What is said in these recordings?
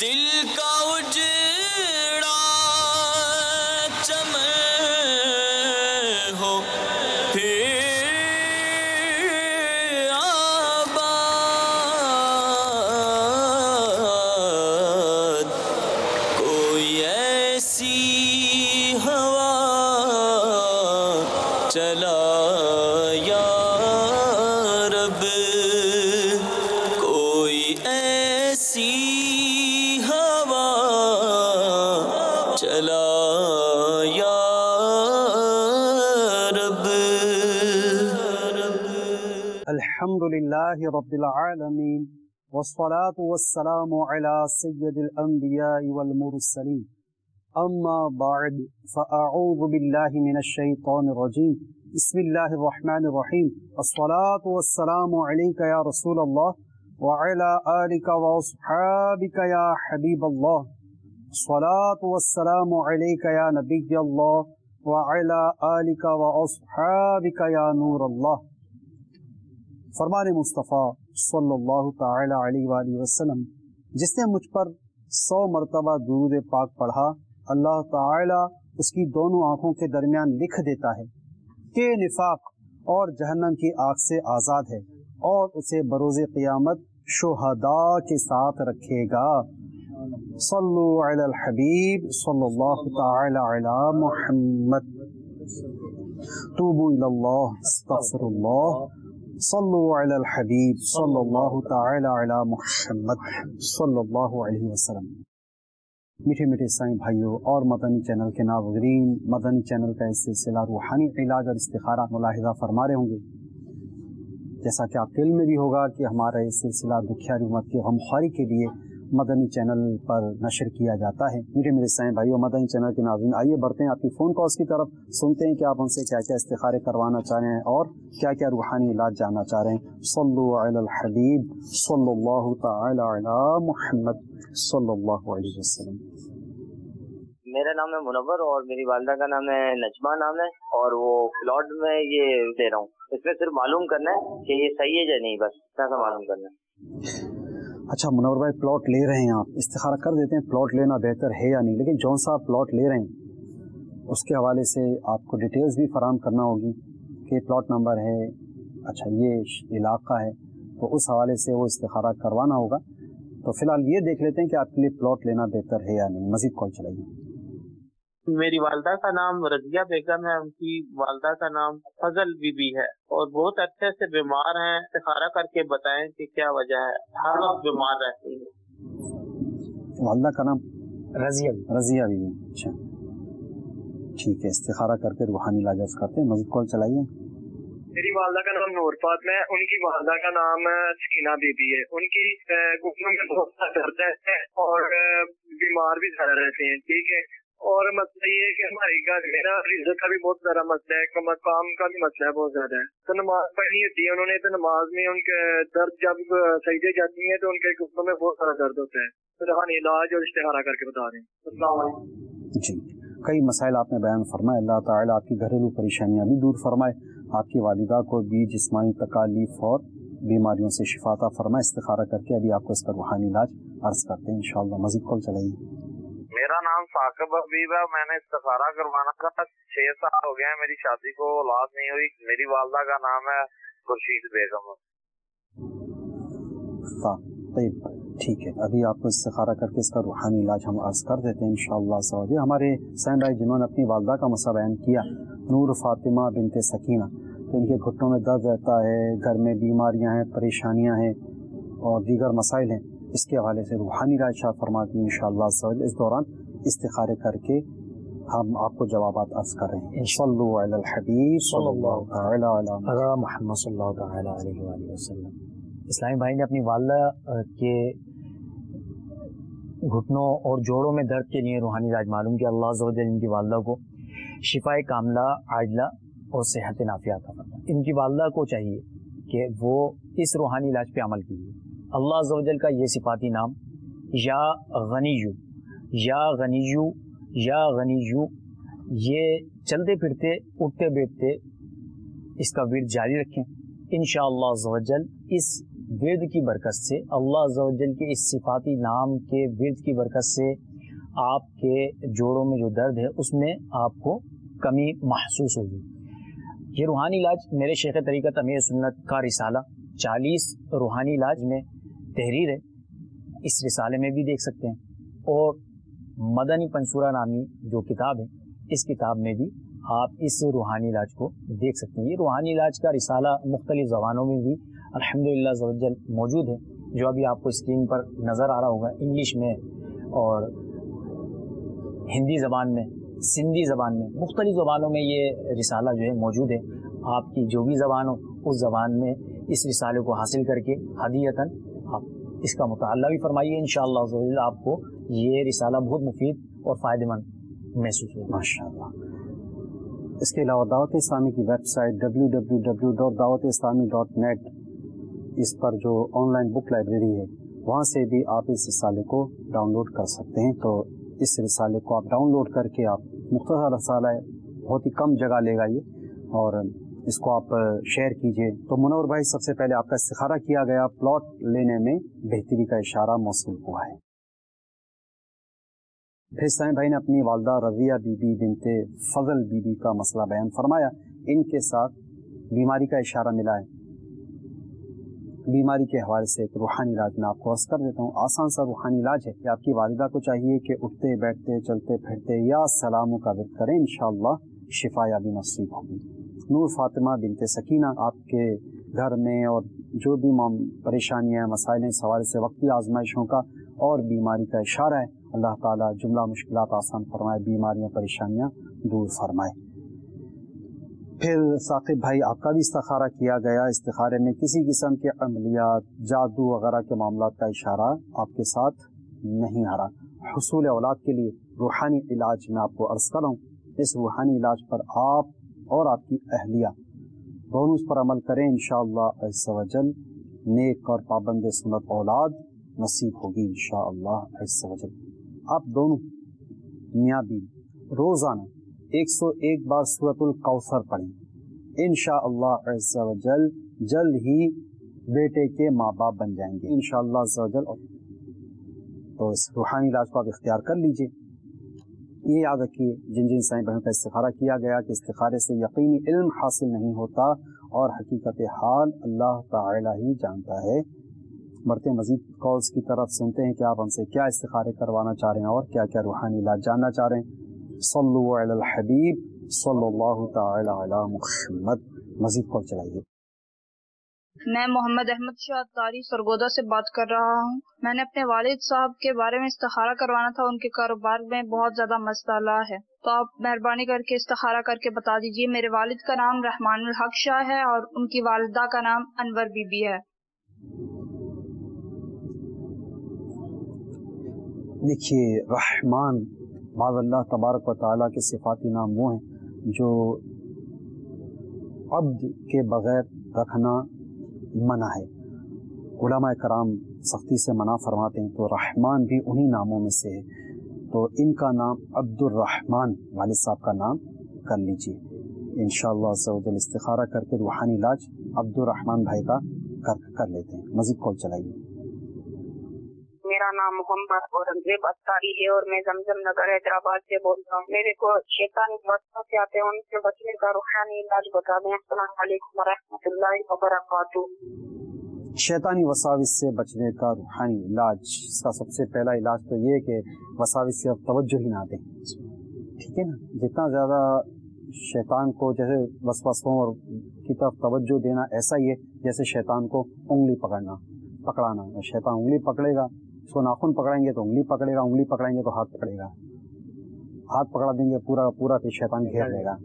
دل کا اجڑا چمن ہو پھر آباد، کوئی ایسی ہوا چلا یا رب، کوئی ایسی ہوا چلا یا رب۔ الحمد للہ رب العالمین، والصلاة والسلام علی سید الانبیاء والمرسلین، اما بعد فاعوذ باللہ من الشیطان الرجیم، بسم اللہ الرحمن الرحیم، الصلاة والسلام علیک یا رسول اللہ وعلی آلک واصحابک یا حبیب اللہ، الصلاة والسلام علیک یا نبی اللہ وعلی آلک واصحابک یا نور اللہ۔ فرمان مصطفیٰ صلی اللہ تعالی علیہ وآلہ وسلم، جس نے مجھ پر 100 مرتبہ درود پاک پڑھا، اللہ تعالی اس کی دونوں آنکھوں کے درمیان لکھ دیتا ہے کہ نفاق اور جہنم کی آگ سے آزاد ہے، اور اسے بروز قیامت شہداء کے ساتھ رکھے گا۔ صلو علی الحبیب صلی اللہ تعالی علی محمد، توبوا الی اللہ، استغفر اللہ، صلو علی الحبیب صلی اللہ تعالی علی محمد صلی اللہ علیہ وسلم۔ میٹھے میٹھے اسلامی بھائیوں اور مدنی چینل کے ناظرین، مدنی چینل کا اس سلسلہ روحانی علاج اور استخارہ ملاحظہ فرما رہے ہوں گے، جیسا کہ آپ کے علم میں بھی ہوگا کہ ہمارا یہ سلسلہ دکھیاری امت کی غمخواری کے لیے مدنی چینل پر نشر کیا جاتا ہے۔ میٹھے میٹھے اسلامی بھائیوں، مدنی چینل کے ناظرین، آئیے بڑھتے ہیں آپ کی فون کالز کی طرف، سنتے ہیں کہ آپ ان سے کیا کیا استخارے کروانا چاہ رہے ہیں اور کیا کیا روحانی علاج جاننا چاہ رہے ہیں۔ صلو علی الحبیب صلی اللہ تعالی علی محمد صلی اللہ علیہ وسلم۔ میرا نام ہے منور اور میری والدہ کا نام ہے نجمہ نام ہے، اور وہ پلاٹ میں یہ دے رہا ہوں، اس میں صرف معلوم کرنا ہے کہ یہ صحیح ہے یا نہیں، بس اتنا سا معلوم کرنا ہے۔ اچھا منور بھائی، پلاٹ لے رہے ہیں آپ، استخارہ کر دیتے ہیں پلاٹ لینا بہتر ہے یا نہیں، لیکن جون سا آپ پلاٹ لے رہے ہیں اس کے حوالے سے آپ کو ڈیٹیلز بھی فراہم کرنا ہوگی کہ پلاٹ نمبر ہے، اچھا یہ علاقہ ہے، تو اس حوالے سے وہ استخارہ کروانا ہوگا۔ تو فی الحال یہ دیکھ لیتے ہیں کہ آپ کے لیے پلاٹ لینا بہتر ہے یا نہیں، مزید کال چلائیے۔ میری والدہ کا نام رضیہ بیگم ہے، ان کی والدہ کا نام فضل بی بی ہے، اور بہت عرصے سے بیمار ہیں، استخارہ کر کے بتائیں کہ کیا وجہ ہے، ہر وقت بیمار رہتی ہے۔ والدہ کا نام رضیہ بی بی، اچھا ٹھیک ہے، استخارہ کر کے روحانی علاج کرتے ہیں، مزید کال چلائیے۔ میری والدہ کا نام نور فاطمہ ہے، ان کی والدہ کا نام سکینہ بی بی ہے، ان کی گھٹنوں میں بہت سا درد ہے اور بیمار بھی زیادہ رہتے ہیں، ٹھیک ہے، اور مسئلہ یہ ہے کہ ہمارے گھر میرا رزق کا بھی بہت زیادہ مسئلہ ہے، کام کا بھی مسئلہ ہے بہت زیادہ ہے، تو نماز پڑھنی ہوتی ہے انہوں نے، تو نماز میں ان کے درد جب سجدے جاتی ہیں تو ان کے گھٹنوں میں بہت سارا درد ہوتا ہے، تو روحانی علاج اور استخارہ کر کے بتا رہے ہیں۔ السلام علیکم جی، کئی مسائل آپ نے بیان فرمائے، اللہ تعالیٰ آپ کی گھریلو پریشانیاں بھی دور فرمائے، آپ کی والدہ کو بھی جسمانی تکالیف اور بیماریوں سے شفا عطا فرمائے۔ استخارہ کر کے ابھی آپ کو اس کا روحانی علاج عرض کرتے ہیں انشاءاللہ، مزید کال چلائیے۔ میرا نام ثاقب حبیب ہے، میں نے استخارہ کروانا تھا، 6 سال ہو گئے ہیں میری شادی کو، اولاد نہیں ہوئی، میری والدہ کا نام ہے خورشید بیگم۔ طيب ٹھیک ہے، ابھی آپ کو استخارہ کر کے اس کا روحانی علاج ہم عرض کر دیتے ہیں انشاءاللہ سعودی۔ ہمارے سین بھائی جنہوں نے اپنی والدہ کا مسئلہ بیان کیا، نور فاطمہ بنت سکینہ، تو ان کے گھٹنوں میں درد رہتا ہے، گھر میں بیماریاں ہیں، پریشانیاں ہیں اور دیگر مسائل ہیں، اس کے حوالے سے روحانی علاج شاہ فرماتی ہیں انشاءاللہ سعودی۔ اس دوران استخارے کر کے ہم آپ کو جوابات عرض کر رہے ہیں۔ صلو علی الحبیب صلی اللہ تعالی علی محمد صلی اللہ تعالی علیہ وآلہ وسلم۔ اسلامی بھائی نے اپنی والدہ کے گھٹنوں اور جوڑوں میں درد کے لیے روحانی علاج معلوم کیا۔ اللہ عز و جل ان کی والدہ کو شفاء کاملہ عاجلہ اور صحت نافیہ عطا فرمائے۔ ان کی والدہ کو چاہیے کہ وہ اس روحانی علاج پہ عمل کیجیے۔ اللہ عز و جل کا یہ صفاتی نام یا غنیو، یا غنیو، یا غنیو، یہ چلتے پھرتے اٹھتے بیٹھتے اس کا ورد جاری رکھیں، انشاءاللہ عز و جل اس ورد کی برکت سے، اللہ عز و جل کے اس صفاتی نام کے ورد کی برکت سے آپ کے جوڑوں میں جو درد ہے اس میں آپ کو کمی محسوس ہوگی۔ یہ روحانی علاج میرے شیخ طریقت امیر سنت کا رسالہ 40 روحانی علاج میں تحریر ہے، اس رسالے میں بھی دیکھ سکتے ہیں، اور مدنی پنصورہ نامی جو کتاب ہے اس کتاب میں بھی آپ اس روحانی علاج کو دیکھ سکتے ہیں۔ یہ روحانی علاج کا رسالہ مختلف زبانوں میں بھی الحمدللہ عز و جل موجود ہے، جو ابھی آپ کو اسکرین پر نظر آ رہا ہوگا، انگلش میں اور ہندی زبان میں، سندھی زبان میں، مختلف زبانوں میں یہ رسالہ جو ہے موجود ہے۔ آپ کی جو بھی زبان ہو اس زبان میں اس رسالے کو حاصل کر کے ہدیتاً آپ اس کا مطالعہ بھی فرمائیے، انشاءاللہ عز و جل آپ کو یہ رسالہ بہت مفید اور فائدہ مند محسوس ہوگا ماشاءاللہ۔ اس کے علاوہ دعوت اسلامی کی ویب سائٹ www.dawatislami.net، اس پر جو آن لائن بک لائبریری ہے وہاں سے بھی آپ اس رسالے کو ڈاؤن لوڈ کر سکتے ہیں۔ تو اس رسالے کو آپ ڈاؤن لوڈ کر کے، آپ مختصر رسالہ ہے، بہت ہی کم جگہ لے گا یہ، اور اس کو آپ شیئر کیجئے۔ تو منور بھائی، سب سے پہلے آپ کا استخارہ کیا گیا، پلاٹ لینے میں بہتری کا اشارہ موصول ہوا ہے۔ پھر سائیں بھائی نے اپنی والدہ رضیہ بی بی بنت فضل بی بی کا مسئلہ بیان فرمایا، ان کے ساتھ بیماری کا اشارہ ملا ہے۔ بیماری کے حوالے سے ایک روحانی علاج میں آپ کو عرض کر دیتا ہوں۔ آسان سا روحانی علاج ہے کہ آپ کی والدہ کو چاہیے کہ اٹھتے بیٹھتے چلتے پھرتے یا سلاموں کا ورد کریں، انشاءاللہ شفا یابی نصیب ہوگی۔ نور فاطمہ بنت سکینہ، آپ کے گھر میں اور جو بھی پریشانیاں مسائل اس حوالے سے وقتی آزمائشوں کا اور بیماری کا اشارہ ہے، اللہ تعالیٰ جملہ مشکلات آسان فرمائے، بیماریاں پریشانیاں دور فرمائے۔ پھر ثاقب بھائی، آپ کا بھی استخارہ کیا گیا، استخارے میں کسی قسم کے عملیات، جادو وغیرہ کے معاملات کا اشارہ آپ کے ساتھ نہیں آ رہا۔ حصول اولاد کے لیے روحانی علاج میں آپ کو عرض کر رہا ہوں، اس روحانی علاج پر آپ اور آپ کی اہلیہ دونوں اس پر عمل کریں، انشاءاللہ عز و جل نیک اور پابند سنت اولاد نصیب ہوگی انشاءاللہ عز و جل۔ آپ دونوں میاں بیوی روزانہ 101 بار سورۃ الکوثر پڑھیں، انشاءاللہ عز و جل جلد ہی بیٹے کے ماں باپ بن جائیں گے انشاءاللہ عز و جل۔ تو اس روحانی علاج کو آپ اختیار کر لیجئے۔ یہ یاد رکھیے، جن سائیں بہنوں کا استخارہ کیا گیا کہ استخارے سے یقینی علم حاصل نہیں ہوتا اور حقیقت حال اللہ تعالی ہی جانتا ہے۔ بڑھتے مزید کالز کی طرف سنتے ہیں کہ آپ ہم سے کیا استخارے کروانا چاہ رہے ہیں اور کیا کیا روحانی علاج جاننا چاہ رہے ہیں۔ صلو علی الحبیب صلی اللہ تعالی علی محمد۔ مزید کال چلائیے۔ میں محمد احمد شاہ تاری سرگودا سے بات کر رہا ہوں۔ میں نے اپنے والد صاحب کے بارے میں استخارہ کروانا تھا، ان کے کاروبار میں بہت زیادہ مسئلہ ہے، تو آپ مہربانی کر کے استخارہ کر کے بتا دیجیے۔ میرے والد کا نام رحمان الحق شاہ ہے اور ان کی والدہ کا نام انور بی بی ہے۔ دیکھیے، رحمان بعض اللہ تبارک و تعالیٰ کے صفاتی نام وہ ہیں جو عبد کے بغیر رکھنا منع ہے، علماء کرام سختی سے منع فرماتے ہیں، تو رحمان بھی انہی ناموں میں سے ہے۔ تو ان کا نام عبد الرحمان والد صاحب کا نام کر لیجئے انشاءاللہ عز و جل۔ استخارہ کر کے روحانی علاج عبد الرحمان بھائی کا کر لیتے ہیں۔ مزید کال چلائیے۔ میرا نام محمد اورنگزیب اتاری ہے اور میں زمزم نگر حیدرآباد سے بول رہا ہوں۔ میرے کو شیطانی وسوسے آتے ہیں، ان سے بچنے کا روحانی علاج بتا دیں۔ السلام علیکم ورحمۃ اللہ وبرکاتہ۔ شیطانی وساوس سے بچنے کا روحانی علاج، اس کا سب سے پہلا علاج تو یہ کہ وساوس سے توجہ ہی نہ دیں، ٹھیک ہے نا۔ جتنا زیادہ شیطان کو جیسے وسوسوں اور کی طرف توجہ دینا، ایسا ہی ہے جیسے شیطان کو انگلی پکڑانا۔ شیطان انگلی پکڑے گا، اس کو ناخن پکڑائیں گے تو انگلی پکڑے گا، انگلی پکڑائیں گے تو ہاتھ پکڑے گا، ہاتھ پکڑا دیں گے پورا پورا تو شیطان گھیر لے گا،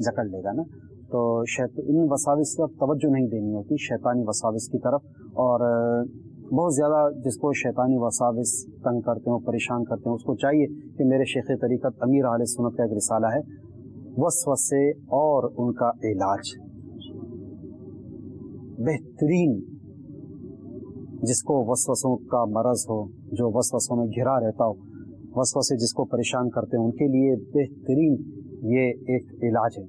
جکڑ لے گا نا۔ تو ان وساوس کی طرف توجہ نہیں دینی ہوتی، شیطانی وساوس کی طرف۔ اور بہت زیادہ جس کو شیطانی وساوس تنگ کرتے ہیں، پریشان کرتے ہیں، اس کو چاہیے کہ میرے شیخ طریقت امیر اہل سنت کا ایک رسالہ ہے، وسوسے اور ان کا علاج، بہترین جس کو وسوسوں کا مرض ہو، جو وسوسوں میں گھرا رہتا ہو، وسوسے جس کو پریشان کرتے ہیں، ان کے لیے بہترین یہ ایک علاج ہے۔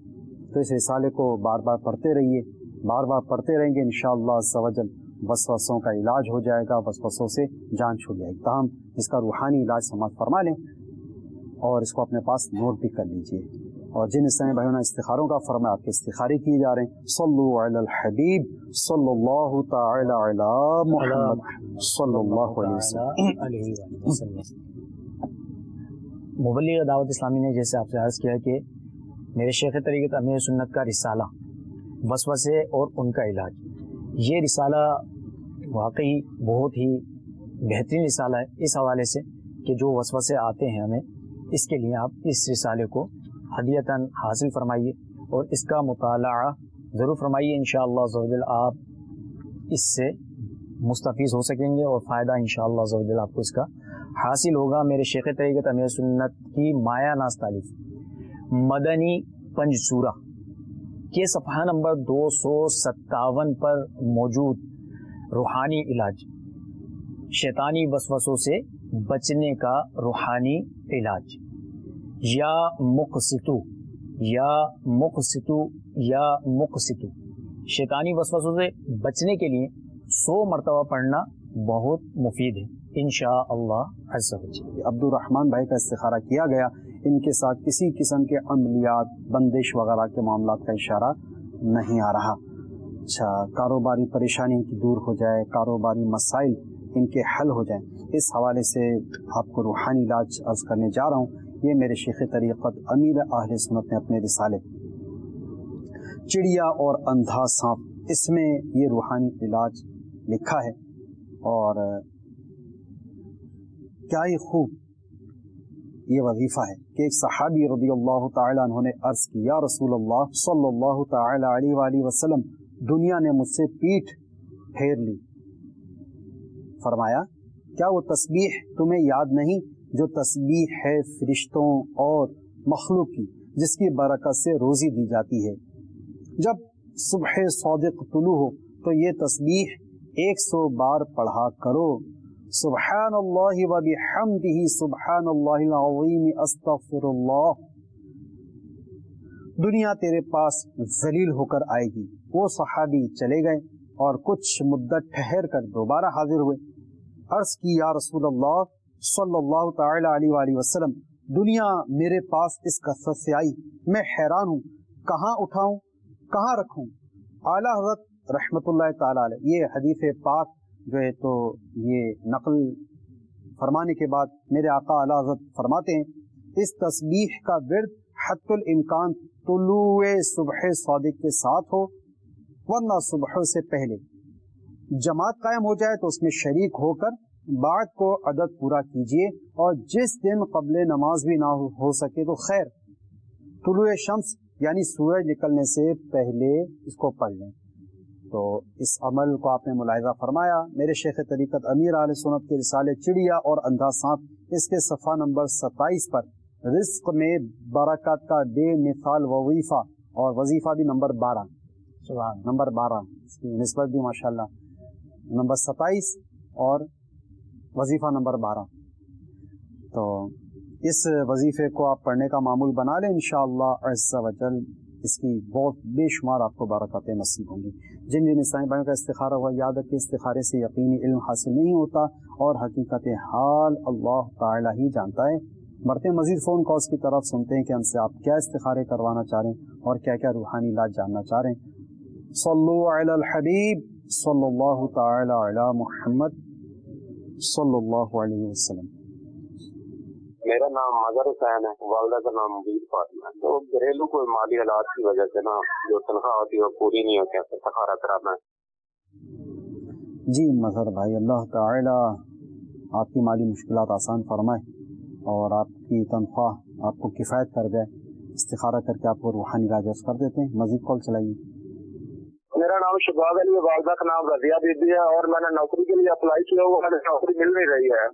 تو اس رسالے کو بار بار پڑھتے رہیے، بار بار پڑھتے رہیں گے انشاءاللہ عز و جل वसवसों का इलाज हो जाएगा, वसवसों से जान छूट जाएगी। ताहम इसका रूहानी इलाज समाप्त फरमा लें और इसको अपने पास नोट भी कर लीजिए। और जिन इस समय भाइयों ने इस्तिखारों का फरमा, आपके इस्तिखारे किए जा रहे हैं। सल्लु अलल हबीब सल्लल्लाहु तआला अला मुहम्मद सल्लल्लाहु अलैहि वसल्लम। मुबल्लिग दावत इस्लामी ने जैसे आपसे अर्ज़ किया कि मेरे शेख तरीक़त अमीर सुन्नत का रिसाला वसवसे और उनका इलाज, ये रिसाला वाकई बहुत ही बेहतरीन रिसाला है इस हवाले से कि जो वसवसे आते हैं हमें, इसके लिए आप इस रिसाले को हदियतन हासिल फरमाइए और इसका मुताला ज़रूर फरमाइए। इंशाअल्लाह ज़वजल आप इससे मुस्तफ़ीज़ हो सकेंगे और फ़ायदा इंशाअल्लाह ज़वजल आपको इसका हासिल होगा। मेरे शेख तरीक़त अमीर सुन्नत की माया नाज़ तालीफ़ मदनी पंजसूरा के सफ़हा नंबर 257 पर मौजूद रूहानी इलाज, शैतानी वसवसों से बचने का रूहानी इलाज, या मुक़सितु या मुक़सितु या मुक़सितु, शैतानी वसवसों से बचने के लिए 100 मरतबा पढ़ना बहुत मुफीद है इंशाअल्लाह अज़्ज़ा वजल। अब्दुर्रहमान भाई का इस्तिखारा किया गया, इनके साथ किसी किस्म के अमलियात, बंदिश वगैरह के मामलात का इशारा नहीं आ रहा। अच्छा, कारोबारी परेशानी इनकी दूर हो जाए, कारोबारी मसाइल इनके हल हो जाएं, इस हवाले से आपको रूहानी इलाज अर्ज़ करने जा रहा हूँ। ये मेरे शेख तरीक़त अमीर अहले सुन्नत ने अपने रिसाले चिड़िया और अंधा सांप, इसमें ये रूहानी इलाज लिखा है। और क्या ही खूब ये वजीफ़ा है कि एक सहाबी रज़ियल्लाहु ताला अन्हु ने अर्ज़ की, या रसूलल्लाह सल्लल्लाहु ताला अलैहि वसल्लम, दुनिया ने मुझसे पीठ फेर ली। फरमाया, क्या वो तस्बीह तुम्हें याद नहीं जो तस्बीह है फरिश्तों और मखलूक की, जिसकी बरकत से रोज़ी दी जाती है। जब सुबह सादिक तुलू हो तो ये तस्बीह 100 बार पढ़ा करो। सुब्हानल्लाहि व बिहम्दिही सुब्हानल्लाहिल अज़ीम अस्तग़फिरुल्लाह। दुनिया तेरे पास जलील होकर आएगी। वो सहाबी चले गए और कुछ मुद्दत ठहर कर दोबारा हाजिर हुए। अर्ज़ की, या रसूलल्लाह सल्लल्लाहु ताला अलैहि वसल्लम, दुनिया मेरे पास इस कसरत से आई, मैं हैरान हूँ, कहाँ उठाऊँ, कहाँ रखूँ। आला हज़रत रहमतुल्लाह ताला अलैह ये हदीस पाक जो है तो ये नकल फरमाने के बाद मेरे आका आला हज़रत फरमाते हैं, इस तस्बीह का विर्द हत्तुल इम्कान तुलुए सुबह सादिक के साथ हो, वरना सुबह से पहले जमात कायम हो जाए तो उसमें शरीक होकर बाद को अदद पूरा कीजिए, और जिस दिन क़ब्ले नमाज भी ना हो सके तो खैर, तुलुए शम्स यानी सूरज निकलने से पहले इसको पढ़ लें। तो इस अमल को आपने मुलाहिज़ा फरमाया। मेरे शेख तरीक़त अमीर अहले सुन्नत के रिसाले चिड़िया और अंधा सांप, इसके सफ़ा नंबर 27 पर रिज़्क़ में बरकत का बेमिसाल वजीफ़ा, और वजीफ़ा भी नंबर 12, नंबर 12 इसकी निस्बत भी माशाल्लाह, नंबर 27 और वजीफ़ा नंबर 12। तो इस वजीफ़े को आप पढ़ने का मामूल बना लें, इंशाअल्लाह अज़्ज़ा वजल इसकी बहुत बेशुमार आपको बरकतें नसीब होंगी। जिन जिन इस्लामी भाइयों का इस्तिखारा हुआ, याद रखिए इस्तिखारे से यकीनी इल्म हासिल नहीं होता और हकीकत हाल अल्लाह ताला ही जानता है। बढ़ते मजीद फ़ोन कॉल्स की तरफ सुनते हैं कि हमसे आप क्या इस्तिखारे करवाना चाह रहे हैं और क्या क्या रूहानी इलाज जानना चाह रहे हैं। सल्लु अलल हबीब सल्लल्लाहु ताला अला मुहम्मद सल्लल्लाहु अलैहि वसल्लम। मेरा नाम मजहर हुसैन है, वालदा का नाम मुबीन फातिमा है। तो घरेलू कोई माली हालात की वजह से ना जो तनख्वाह होती है वो पूरी नहीं होती है, इस्तिखारा कराना है। जी मजहर भाई, अल्लाह ताला आपकी माली मुश्किलात आसान फरमाए और आपकी तनख्वाह आपको किफ़ायत कर जाए। इस्तिखारा करके आपको रूहानी इलाज कर देते हैं। मजीद कॉल चलाइए। मेरा नाम शहबाज अली, वालदा का नाम रज़िया बीबी है और मैंने नौकरी के लिए अप्लाई किया हुआ है, नौकरी मिल नहीं रही है।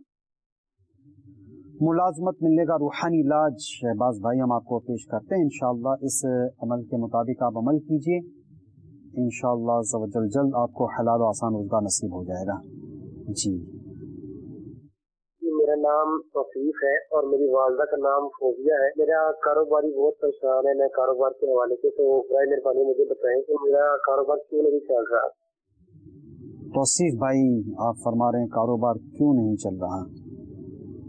मुलाजमत मिलने का रूहानी इलाज शहबाज भाई हम आपको पेश करते हैं। इंशाअल्लाह इस अमल के मुताबिक आप अमल कीजिए, इंशाअल्लाह जल्द आपको हलाल और आसान रोज़गार नसीब हो जाएगा। जी मेरा नाम तौसीफ है और मेरी वालदा का नाम फौजिया है। मेरा कारोबारी बहुत परेशान है, मैं कारोबार के हवाले से, तो बराए मेहरबानी मुझे बताएं कि मेरा कारोबार क्यों नहीं चल रहा। توصیف بھائی آپ فرما رہے ہیں کاروبار کیوں نہیں چل رہا,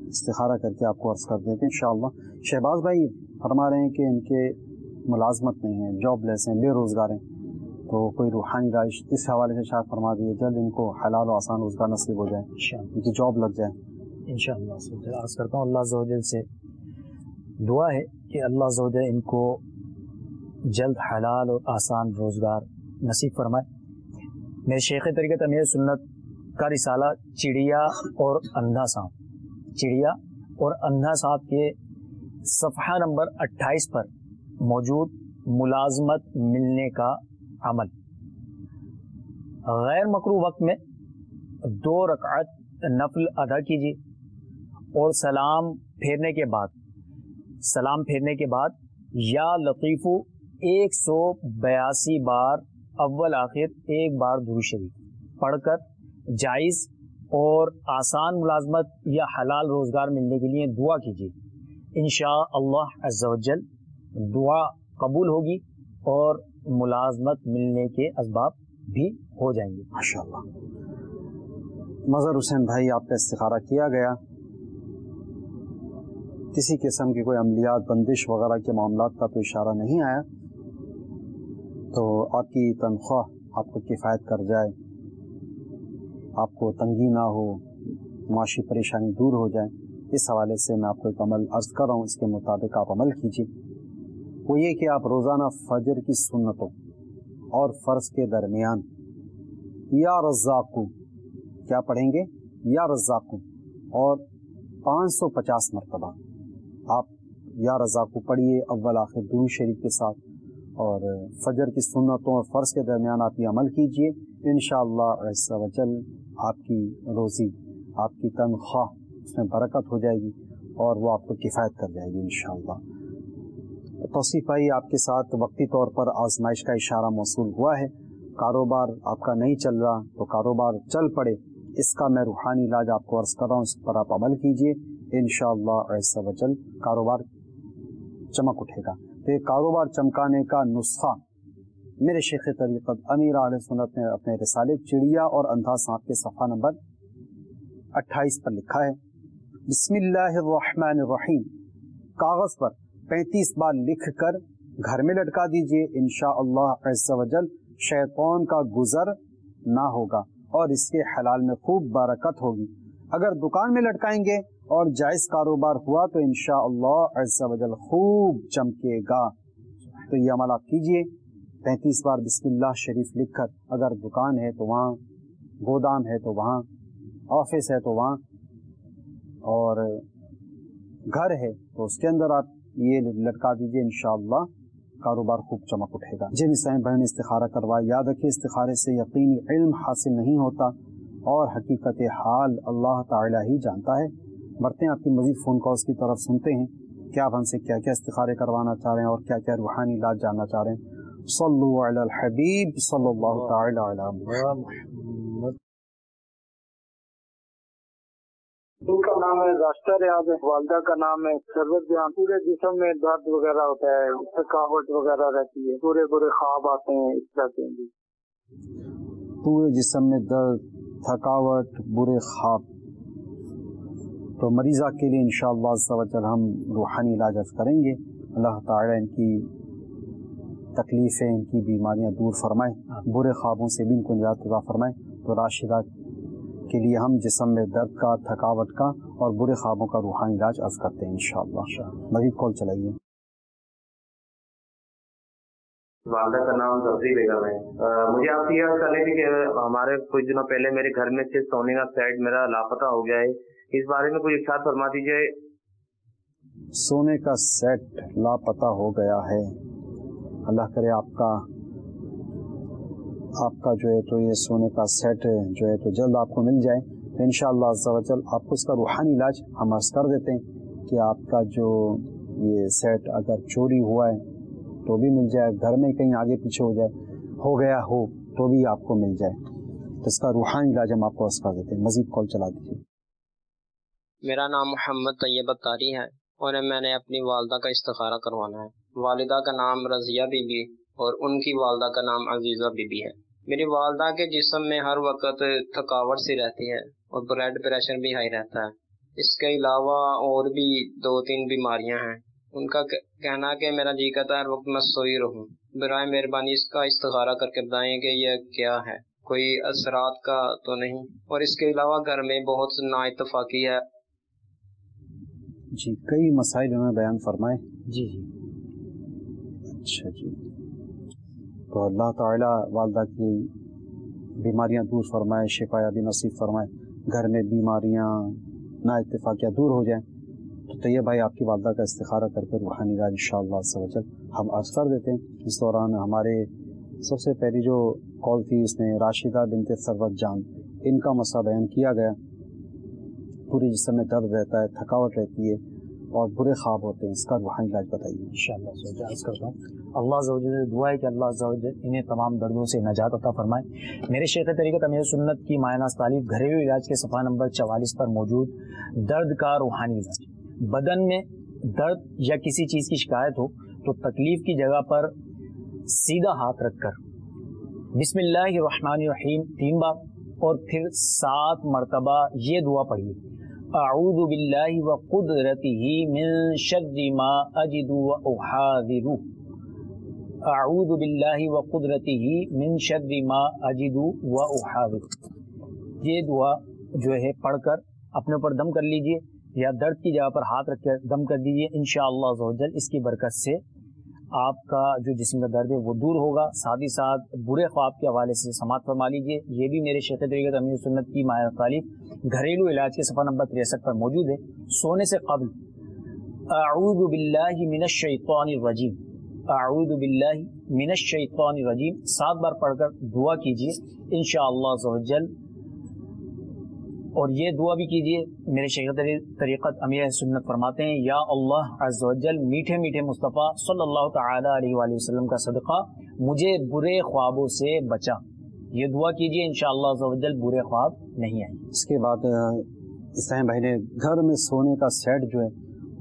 استخارہ کر کے آپ کو عرض کر دیتے ہیں انشاءاللہ. شہباز بھائی فرما رہے ہیں کہ ان کے ملازمت نہیں ہے, جاب لیس ہیں, بے روزگار ہیں, تو کوئی روحانی رائش اس حوالے سے شاید فرما دیے جلد ان کو حلال و آسان روزگار نصیب ہو جائے, ان کی جاب لگ جائے انشاءاللہ. عرض کرتا ہوں اللہ عز و جل سے دعا ہے کہ اللہ عز و جل ان کو جلد حلال اور آسان روزگار نصیب فرمائے. میرے شیخ طریقت امیر سنت کا رسالہ چڑیا اور اندھا سانپ, چڑیا اور اندھا سانپ کے صفحہ نمبر 28 پر موجود ملازمت ملنے کا عمل. غیر مکروہ وقت میں 2 رکعت نفل ادا کیجیے اور سلام پھیرنے کے بعد یا لطیفو 182 بار اول آخر ایک بار درود شریف پڑھ کر جائز اور آسان ملازمت یا حلال روزگار ملنے کے لیے دعا کیجیے. انشاءاللہ عز و جل دعا قبول ہوگی اور ملازمت ملنے کے اسباب بھی ہو جائیں گے ماشاءاللہ. مظہر حسین بھائی آپ کا استخارہ کیا گیا, کسی قسم کی کوئی عملیات بندش وغیرہ کے معاملات کا تو اشارہ نہیں آیا, تو آپ کی تنخواہ آپ کو کفایت کر جائے, آپ کو تنگی نہ ہو, معاشی پریشانی دور ہو جائے, اس حوالے سے میں آپ کو ایک عمل عرض کر رہا ہوں, اس کے مطابق آپ عمل کیجیے. وہ یہ کہ آپ روزانہ فجر کی سنتوں اور فرض کے درمیان یا رزاقو کیا پڑھیں گے, یا رزاقو, اور 550 مرتبہ آپ یا رزاقو پڑھیے اول آخر درود شریف کے ساتھ, اور فجر کی سنتوں اور فرض کے درمیان آپ یہ عمل کیجئے. انشاءاللہ عز و جل آپ کی روزی, آپ کی تنخواہ اس میں برکت ہو جائے گی اور وہ آپ کو کفایت کر جائے گی انشاءاللہ. توصیف بھائی آپ کے ساتھ وقتی طور پر آزمائش کا اشارہ موصول ہوا ہے, کاروبار آپ کا نہیں چل رہا تو کاروبار چل پڑے, اس کا میں روحانی علاج آپ کو عرض کر رہا ہوں, اس پر آپ عمل کیجئے. انشاءاللہ عز و جل کاروبار چمک اٹھے گا. تو یہ کاروبار چمکانے کا نسخہ میرے شیخ طریقت امیر اہل سنت نے اپنے رسالے چڑیا اور اندھا سانپ کے صفحہ نمبر 28 پر لکھا ہے. بسم اللہ الرحمن الرحیم, کاغذ پر 35 بار لکھ کر گھر میں لٹکا دیجئے. انشاءاللہ عز و جل شیطان کا گزر نہ ہوگا اور اس کے حلال میں خوب برکت ہوگی. اگر دکان میں لٹکائیں گے اور جائز کاروبار ہوا تو انشاءاللہ عز و جل خوب چمکے گا. تو یہ عمل آپ کیجئے, 35 بار بسم اللہ شریف لکھ کر, اگر دکان ہے تو وہاں, گودام ہے تو وہاں, آفس ہے تو وہاں, اور گھر ہے تو اس کے اندر آپ یہ لٹکا دیجئے. انشاءاللہ کاروبار خوب چمک اٹھے گا. جن اسلامی بہن استخارہ کروائے, یاد رکھیے استخارے سے یقینی علم حاصل نہیں ہوتا اور حقیقت حال اللہ تعالی ہی جانتا ہے. بڑھتے ہیں آپ کی مزید فون کالز کی طرف, سنتے ہیں کیا آپ ہم سے کیا کیا استخارے کروانا چاہ رہے ہیں اور کیا کیا روحانی علاج جاننا چاہ رہے ہیں. صلو علی الحبیب صلی اللہ تعالی علی محمد. ان کا نام ہے راستہ ریاض ہے, والدہ کا نام ہے سرور جان. پورے جسم میں درد وغیرہ ہوتا ہے, تھکاوٹ وغیرہ رہتی ہے, برے خواب آتے ہیں, اس طرح سے. پورے جسم میں درد, تھکاوٹ, برے خواب, تو مریضہ کے لیے انشاءاللہ عز و جل ہم روحانی علاج کریں گے. اللہ تعالی ان کی تکلیفیں, ان کی بیماریاں دور فرمائے, برے خوابوں سے بھی ان کو نجات عطا فرمائے. تو راشدہ کے لیے ہم جسم میں درد کا, تھکاوٹ کا اور برے خوابوں کا روحانی علاج عرض کرتے ہیں انشاءاللہ. مزید کال چلائیے. والدہ کا نام سبزی بیگم ہے. مجھے آپ سے یہ کرنے تھی کہ ہمارے کچھ دنوں پہلے میرے گھر میں سے سونے کا سیٹ میرا لاپتہ ہو گیا ہے, اس بارے میں کوئی ارشاد فرما دیجیے. سونے کا سیٹ لاپتہ ہو گیا ہے, اللہ کرے آپ کا جو ہے تو یہ سونے کا سیٹ جو ہے تو جلد آپ کو مل جائے. تو انشاءاللہ عز و جل آپ کو اس کا روحانی علاج ہم عرض کر دیتے ہیں کہ آپ کا جو یہ سیٹ اگر چوری ہوا ہے تو بھی مل جائے, گھر میں کہیں آگے پیچھے ہو جائے, ہو گیا ہو تو بھی آپ کو مل جائے. تو اس کا روحانی علاج ہم آپ کو عرض کر دیتے ہیں. مزید کال چلا دیجیے. میرا نام محمد طیب اتاری ہے اور میں نے اپنی والدہ کا استخارہ کروانا ہے. والدہ کا نام رضیہ بی بی اور ان کی والدہ کا نام عزیزہ بی بی ہے. मेरी वालदा के जिस्म में हर वक्त थकावट सी रहती है और ब्लड प्रेशर भी हाई रहता है। इसके अलावा और भी 2-3 बीमारियां हैं। उनका कहना है कि मेरा जी करता है हर वक्त मैं सोई रहूं। बराए मेहरबानी इसका इस्तिखारा करके बताएं कि यह क्या है, कोई असरात का तो नहीं। और इसके अलावा घर में बहुत नाइतफाकी है। जी, कई मसाइल उन्होंने बयान फरमाए। जी अच्छा जी, तो अल्लाह ताला वालदा की बीमारियां दूर फरमाए, शिफाया भी नसीब फरमाए, घर में बीमारियां ना इत्तेफाकियाँ दूर हो जाएं। तो तैयब भाई आपकी वालदा का इस्तिखारा करके रूहानी इलाज इंशाअल्लाह अज़्ज़ व जल हम अर्ज़ कर देते हैं। इस दौरान हमारे सबसे पहली जो कॉल थी इसमें राशिदा बिनते सरवत जान, इनका मसला बयान किया गया। पूरे जिस्म में दर्द रहता है, थकावट रहती है और बुरे ख्वाब होते हैं, इसका रूहानी इलाज बताइए। इंशाअल्लाह अर्ज़ करता हूँ। अल्लाह अज़्ज़ व जल से दुआ है कि अल्लाह अज़्ज़ व जल इन्हें तमाम दर्दों से नजात अता फरमाए। मेरे शेख तरीक़त अमीर सुन्नत की मायनाज़ तालीफ घरेलू इलाज के सफ़ा नंबर 44 पर मौजूद दर्द का रूहानी इलाज। बदन में दर्द या किसी चीज़ की शिकायत हो तो तकलीफ़ की जगह पर सीधा हाथ रखकर बिस्मिल्लाहिर्रहमानिर्रहीम 3 बार और फिर 7 मरतबा ये दुआ पढ़िए, अऊज़ु बिल्लाहि व कुदरतिही मिन शर्रि मा अजिदु व उहाज़िरु, अऊज़ु बिल्लाहि व कुदरतिही मिन शर्रि मा अजिदु व उहाज़िरु। ये दुआ जो है पढ़कर अपने ऊपर दम कर लीजिए या दर्द की जगह पर हाथ रख कर दम कर दीजिए। इंशाअल्लाह अज़्ज़ व जल इसकी बरकत से आपका जो जिस्म का दर्द है वो दूर होगा। साथ ही साथ बुरे ख्वाब के हवाले से समाअत फरमा लीजिए। ये भी मेरे शेख तरीक़त अमीर सुन्नत की मायनाज़ तालीफ घरेलू इलाज के सफ़ा नंबर 63 पर मौजूद है। सोने से क़ब्ल अऊज़ु बिल्लाहि मिनश शैतानिर रजीम, अऊज़ु बिल्लाहि मिनश शैतानिर रजीम 7 बार पढ़कर दुआ कीजिए इंशाअल्लाह अज़्ज़ व जल। और ये दुआ भी कीजिए, मेरे शेख तरीक़त अमीर सुन्नत फरमाते हैं, या अल्लाह अज़्ज़ व जल मीठे मीठे मुस्तफ़ा सल्लल्लाहु तआला अलैहि वसल्लम का सदक़ा मुझे बुरे ख्वाबों से बचा। ये दुआ कीजिए इंशाअल्लाह अज़्ज़ व जल बुरे ख्वाब नहीं आएंगे। इसके बाद इस्लाम भाई ने घर में सोने का सेट जो है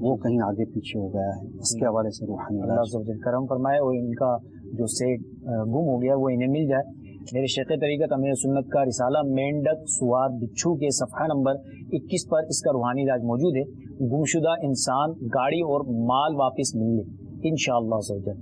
वो कहीं आगे पीछे हो गया है, इसके हवाले से रूहानी अल्लाह अज़्ज़ व जल करम फरमाए और इनका जो सेट गुम हो गया वो इन्हें मिल जाए। मेरे शेख तरीक़त अमीर सुन्नत का रिसाला मेंढक सुआर बिच्छू के सफ़हा नंबर 21 पर इसका रूहानी इलाज मौजूद है। गुमशुदा इंसान, गाड़ी और माल वापस मिलने इंशाअल्लाह अज़्ज़ व जल।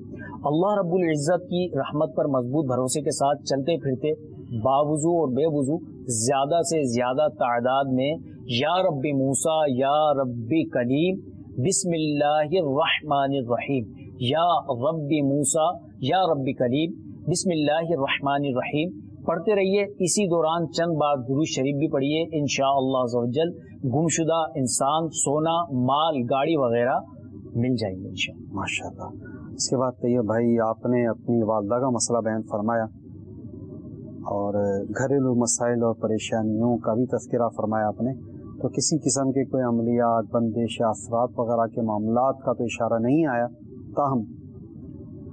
अल्लाह रब्बुल इज़्ज़त की रहमत पर मजबूत भरोसे के साथ चलते फिरते बावुज़ू और बेवुज़ू ज़्यादा से ज़्यादा तादाद में या रब्बी मूसा या रब्बी कलीम बिस्मिल्लाहिर्रहमानिर्रहीम, या रब्बी मूसा या रब्बी कलीम बिस्मिल्लाहिर्रहमानिर्रहीम पढ़ते रहिए। इसी दौरान चंद बार दुरूद शरीफ भी पढ़िए। इंशाअल्लाह अज़्ज़ व जल गुमशुदा इंसान, सोना, माल, गाड़ी वगैरह मिल जाएंगे इंशाअल्लाह। माशाअल्लाह। इसके बाद तैयब भाई आपने अपनी वालदा का मसला बयान फरमाया और घरेलू मसाइल और परेशानियों का भी तज़किरा फरमाया आपने। तो किसी किस्म के कोई अमलियात, बंदिश या असरात वगैरह के मामलात का तो इशारा नहीं आया, ताहम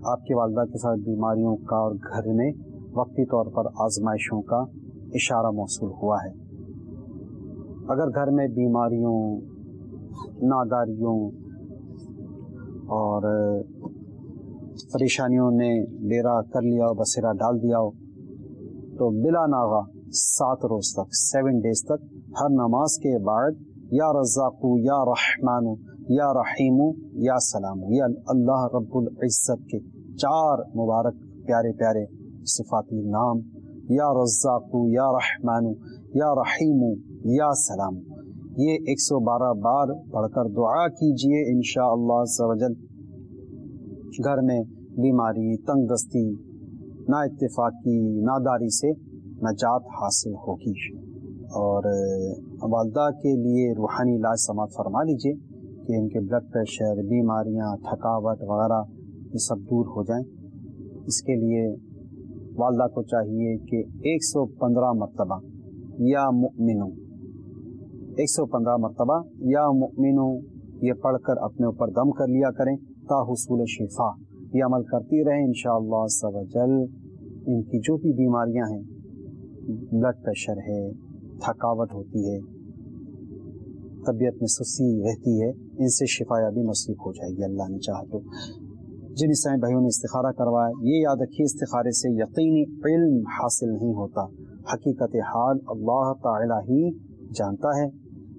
आपकी वालदा के साथ बीमारियों का और घर में वक्ती तौर पर आजमाइशों का इशारा मौसूल हुआ है। अगर घर में बीमारियों, नादारियों और परेशानियों ने डेरा कर लिया हो, बसेरा डाल दिया हो, तो बिला नागा 7 रोज़ तक, 7 डेज तक हर नमाज के बाद या रज़्ज़ाक़ू या रहमानु या रहीमु या सलामु, या अल्लाह रब्बुल इज़्ज़त के 4 मुबारक प्यारे प्यारे सिफाती नाम, या रज़्ज़ाक़ू या रहमानु या रहीमु या सलामु, ये 112 बार पढ़कर दुआ कीजिए। इंशाअल्लाह अज़्ज़ व जल घर में बीमारी, तंगदस्ती, नाइत्तेफाकी, नादारी से नजात हासिल होगी। और वालदा के लिए रूहानी इलाज समाअत फरमा लीजिए कि इनके ब्लड प्रेशर, बीमारियां, थकावट वगैरह ये सब दूर हो जाएं। इसके लिए वालदा को चाहिए कि 115 मरतबा या मुमिनो, 115 मरतबा या मुमिनो ये पढ़कर अपने ऊपर दम कर लिया करें ता हुसूल शिफा। ये अमल करती रहें इंशाअल्लाह अज़्ज़ व जल। इनकी जो भी बीमारियां हैं, ब्लड प्रेशर है, थकावट होती है, तबीयत में सुस्ती रहती है, इनसे शिफाया भी नसीब हो जाएगी अल्लाह ने चाहा तो। जिन ईसाई भाइयों ने इस्तिखारा करवाया, ये याद रखिए इस्तिखारे से यकीनी इल्म हासिल नहीं होता, हकीकत हाल अल्लाह ताला ही जानता है।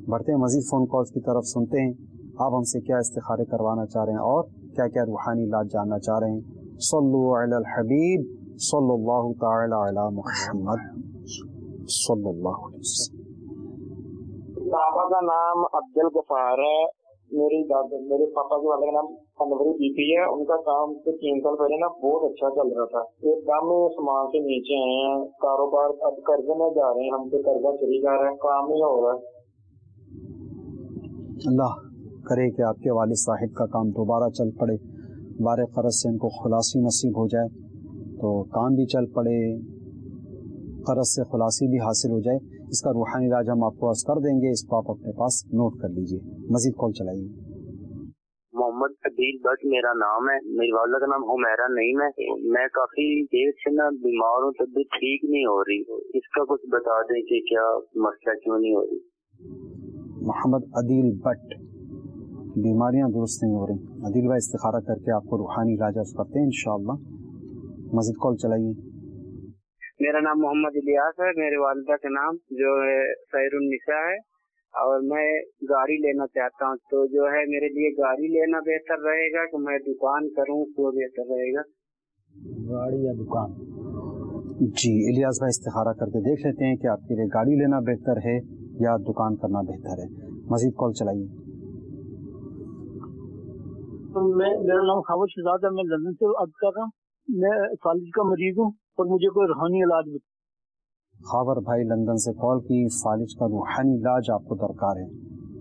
बढ़ते हैं मज़ीद फ़ोन कॉल्स की तरफ, सुनते हैं आप हमसे क्या इस्तिखारे करवाना चाह रहे हैं और क्या क्या रूहानी इलाज जानना चाह रहे हैं। सल्लु अलल हबीब सल्लल्लाहु ताला अला मुहम्मद सल्लल्लाहु अलैहि वसल्लम। पापा का नाम अब्दुल गफार है, मेरे पापा के वाले का नाम अनवरी बीपी है। उनका काम से 3 साल पहले ना बहुत अच्छा चल रहा था, एकदम आसमान से नीचे आए हैं, कारोबार अब कर्जे में जा रहे हैं, हमसे कर्जा चली जा रहा है, काम नहीं हो रहा है। अल्लाह करे कि आपके वालिद साहिब का काम दोबारा चल पड़े, बारे कर्ज से इनको खुलासी नसीब हो जाए, तो काम भी चल पड़े, कर्ज से खुलासी भी हासिल हो जाए। इसका रूहानी इलाज हम आपको अर्ज कर देंगे, इसको आप अपने पास नोट कर लीजिए। मजीद कॉल चलाइए। मोहम्मद अदील भट्ट मेरा नाम है, मेरी वालिदा का नाम हुमैरा नईम है। मैं काफी देर से ना बीमार हूँ, तबीयत ठीक नहीं हो रही, इसका कुछ बता दें कि क्या मसला क्यों नहीं हो रही। मोहम्मद अदील भट्ट, बीमारियां दुरुस्त नहीं हो रही। अदील भाई इस्तिखारा करके आपको रूहानी इलाज अर्ज करते हैं इंशाअल्लाह। मजीद कॉल चलाइए। मेरा नाम मोहम्मद इलियास है, मेरे वालिदा का नाम जो है खैरुन्निसा है, और मैं गाड़ी लेना चाहता हूँ, तो जो है मेरे लिए गाड़ी लेना बेहतर रहेगा कि मैं दुकान करूँ तो बेहतर रहेगा? गाड़ी या दुकान? जी इलियास भाई इस्तिखारा करके देख लेते हैं कि आपके लिए गाड़ी लेना बेहतर है या दुकान करना बेहतर है। मजीद कॉल चलाइए। मेरा नाम खावर शहजाद है, मैं लंदन से अर्ज कर रहा हूँ। मैं फालिज का मरीज हूँ और मुझे कोई रूहानी इलाज बता। खावर भाई लंदन से कॉल की, फालिज का रूहानी इलाज आपको दरकार है।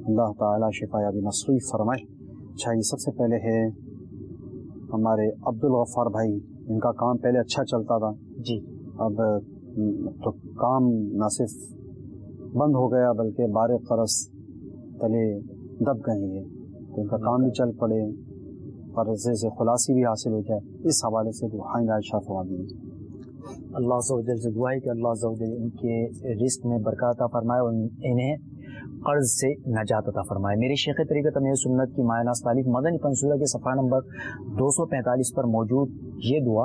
अल्लाह ताला शिफायाबी नसीब फरमाए। अच्छा, ये सबसे पहले है हमारे अब्दुल गफ्फार भाई, इनका काम पहले अच्छा चलता था जी, अब तो काम न सिर्फ बंद हो गया बल्कि बारे कर्ज तले दब गए हैं, तो इनका काम भी चल पड़े, कर्जे से खुलासी भी हासिल हो जाए, इस हवाले से रूहानी इलाज फरमा दीजिए। अल्लाह से दुआ है कि अल्लाह इनके रिस्क में बरकत अता फरमाए और इन्हें कर्ज से नजात अता फरमाए। मेरे शेख तरीक़त अमीर सुन्नत की मायनास तालीफ मदनी पंसूरा के सफ़ा नंबर 245 पर मौजूद ये दुआ,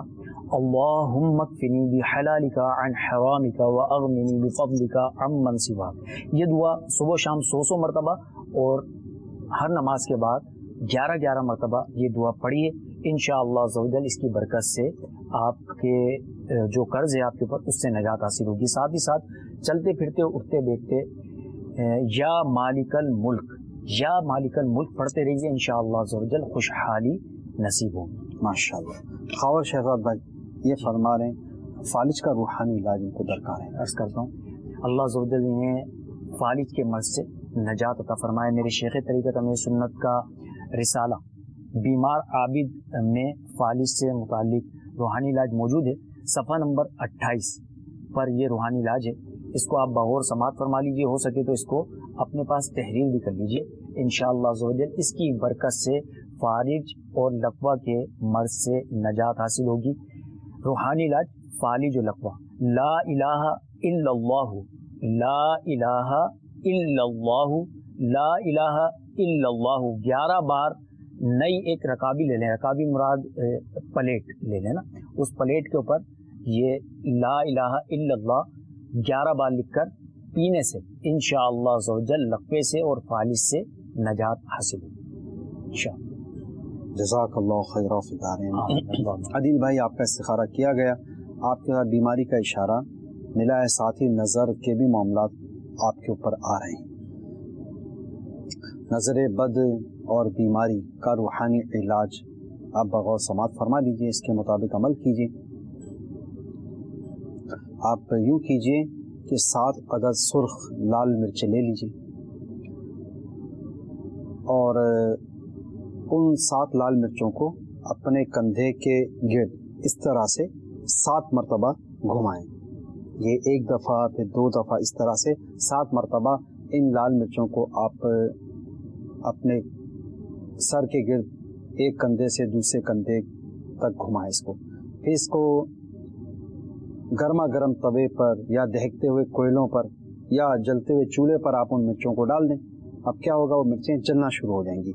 अल्लाहुम्मा क़्फ़िनी बिहलालिका अन हरामिका व अग़निनी बिफ़ज़लिका अम्मन सिवाक। ये दुआ सुबह शाम 100 मरतबा और हर नमाज के बाद 11 मरतबा ये दुआ पढ़िए। इंशाअल्लाह ज़वजल इसकी बरकत से आपके जो कर्ज है आपके ऊपर उससे नजात हासिल होगी। साथ ही साथ चलते फिरते उठते बैठते या मालिकल मुल्क पढ़ते रहिए, इंशाअल्लाह ज़वजल खुशहाली नसीब होगी माशाअल्लाह। खावर शहजाद भाई ये फरमा रहे हैं फालिज का रूहानी इलाज इनको दरकार है। अर्ज़ करता हूँ अल्लाह ज़वजल इन्हें फालिज के मर्ज़ से नजात अता फरमाए। मेरे शेख तरीक़त अमीर सुन्नत का रिसाला बीमार आबिद में फालिज से मुतालिक रूहानी इलाज मौजूद है। सफ़ा नंबर 28 पर यह रूहानी इलाज है, इसको आप बगौर समात फरमा लीजिए, हो सके तो इसको अपने पास तहरीर भी कर लीजिए। इंशाअल्लाह ज़वजल इसकी बरकत से फारिज और लकवा के मर्ज से नजात हासिल होगी। रूहानी इलाज फालिज और लकवा, ला इलाहा इल्लल्लाहु, ला इलाहा इल्लल्लाहु, ला इलाहा इल्लल्लाहु 11 बार नई एक रकाबी ले लें, रकाबी मुराद प्लेट ले लेना, उस प्लेट के ऊपर ये ला इलाहा इल्लल्लाह 11 बार लिखकर पीने से इंशाअल्लाह ज़वजल लकवे से और फालिज से नजात हासिल होगी। जज़ाकल्लाहु खैरा फी दारैन। अदील भाई आपका इस्तिखारा किया गया, आपके साथ बीमारी का इशारा मिला है, साथ ही नज़र के भी मामलात आपके ऊपर आ रहे हैं। नज़र बद और बीमारी का रूहानी इलाज आप बगौर समात फरमा लीजिए, इसके मुताबिक अमल कीजिए। आप यूँ कीजिए कि 7 अदद सुर्ख लाल मिर्च ले लीजिए और उन 7 लाल मिर्चों को अपने कंधे के गिर्द इस तरह से 7 मरतबा घुमाएं। ये 1 दफ़ा फिर 2 दफ़ा इस तरह से 7 मरतबा इन लाल मिर्चों को आप अपने सर के गिर्द एक कंधे से दूसरे कंधे तक घुमाएं इसको। फिर इसको गर्मा गर्म तवे पर या दहकते हुए कोयलों पर या जलते हुए चूल्हे पर आप उन मिर्चों को डाल दें। अब क्या होगा, वो मिर्चें जलना शुरू हो जाएंगी।